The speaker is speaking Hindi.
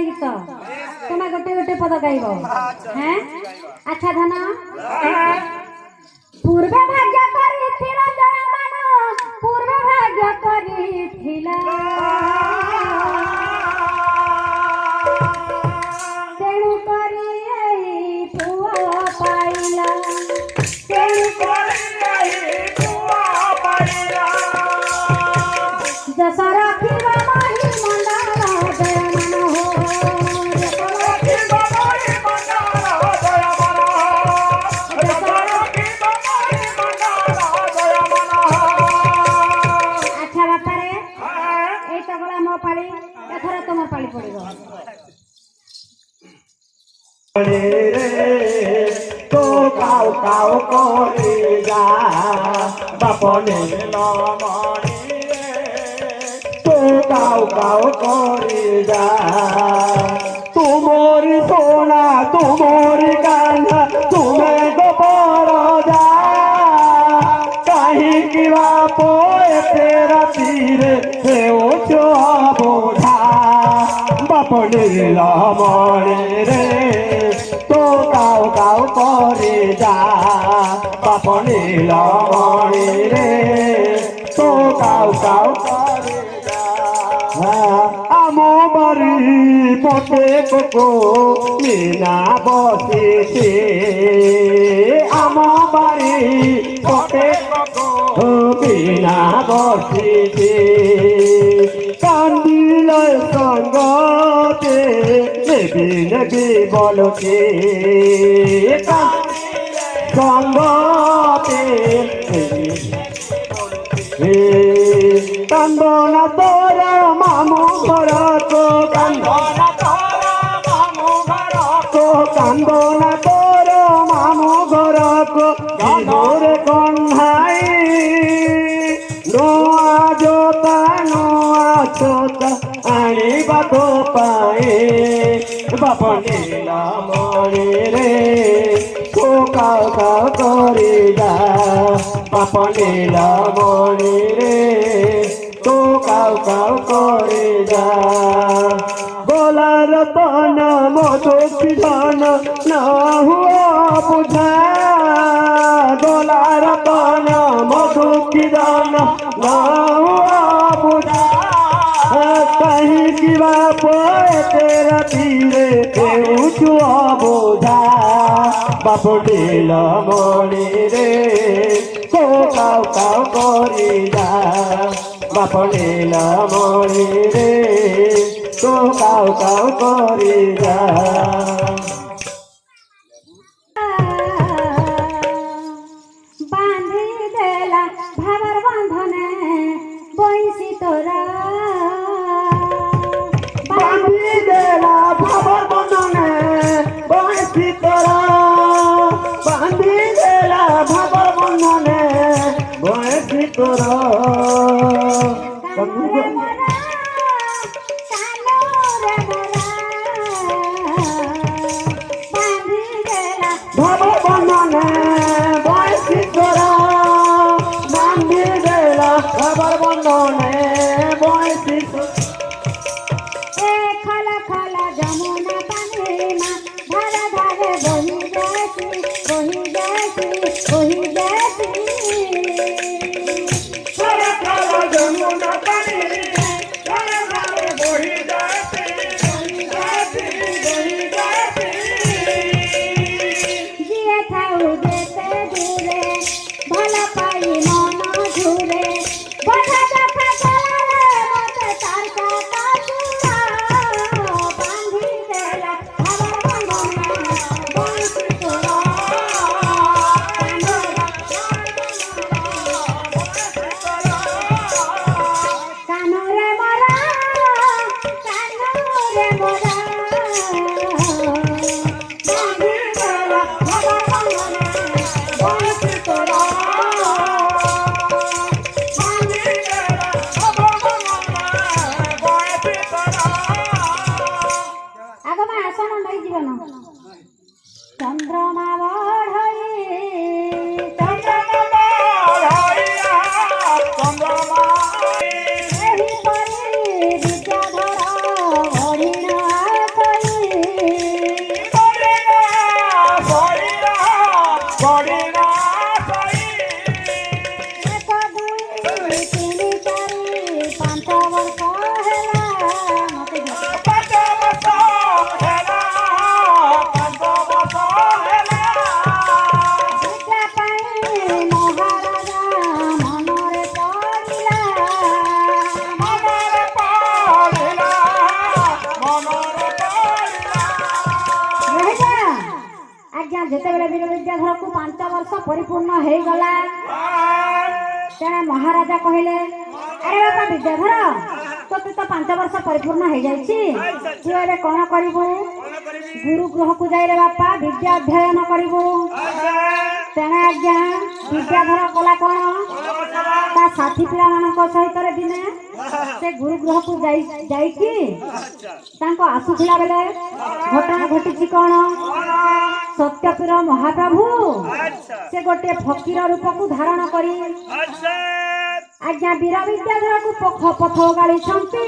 गीत तुम्हें गोटे गोटे पद गाइब हैं। अच्छा धन पूर्व भाग्य करिथिला जयमान पूर्व भाग्य करिथिला तेणु करी एई पुआ पाइला तेणु करी एई पुआ पाइला जसरा फिरा माही मंडला जयमान हो जसरा फिरा माही मंडला जयमान जसरा फिरा माही मंडला जयमान। अच्छा बापा रे एई तो गला मो पाली एथरा तुम पाली पड़िबो रे तो काउ काउ करे जा बापने लमणी रे तो काउ काउ करे जा तुमोर सोना तुमोर कान्हा तुम्हें तो बड़ जा कहीं की बापो तेरा तीर हे ओछो बोझा बापने लमणी रे तो काउ काउ करे जा बापने लमणी रे तो काउ काउ करे जा आमो बारी पटे कोको मीना बसिछे आमो बारी पटे कोको मीना बसिछे कांदिले संगते नेबी नेबी बलके संगते कांदना तोर मामू घर तो कांदना तोर मामू घर तो कांदना तोर मामू घर को घोर कन्हाई नोआ जोता नोआ चोता आनिबा तो पाए बापने लमणी रे तो काउ काउ करे जा बापने लमणी रे तो काउ काउ करे जा गोलार तन मधुकी धन न हुआ बुझा गोलार तन मधुकी धन न हुआ बुझा कहीं की बाप तेरा तीरे ऊँचो बोझा बापने लमणी रे तो काउ काउ करे जा बापने लमणी रे तो काउ काउ करे जा बांधी देला भावर बंधने बंशी तोरा बांधी देला भावर बंधने बंशी तोरा बांधी देला भावर बंधने बंशी तोरा भावर बंधने बंशी तोरा बांधी देला भावर बंधने बंशी तोरा खला खला जमुना पानी में धारा धारे बही जाती बही जाती बही जाती खला खला जमुना पानी में धारा धारे बही जाती बही जाती बही जाती जिए थाऊ जेते दूरे भला पाई मन झूरे बधा देखा ବୀର ବିଦ୍ୟାଧର को 5 वर्ष परिपूर्ण हो गला तेरे महाराजा कहले अरे बापा विद्याधर तो 5 वर्ष परिपूर्ण हो जाइछि तू एबे कोन करिवु गुरु गृह को जाई रे बापा विद्या अध्ययन करिवु तेने आज्ञा विद्याधर कला कोन ता साथी पिला मानक सहित रे दिने से गुरु गृह को जाई कि तांको आसुखिला बेले घटना घटिछि कोन सत्यपीर महाप्रभु से गोटे फकीर रूप को धारण करी आज्ञा वीर विद्याधर को पथ गाड़ी छंती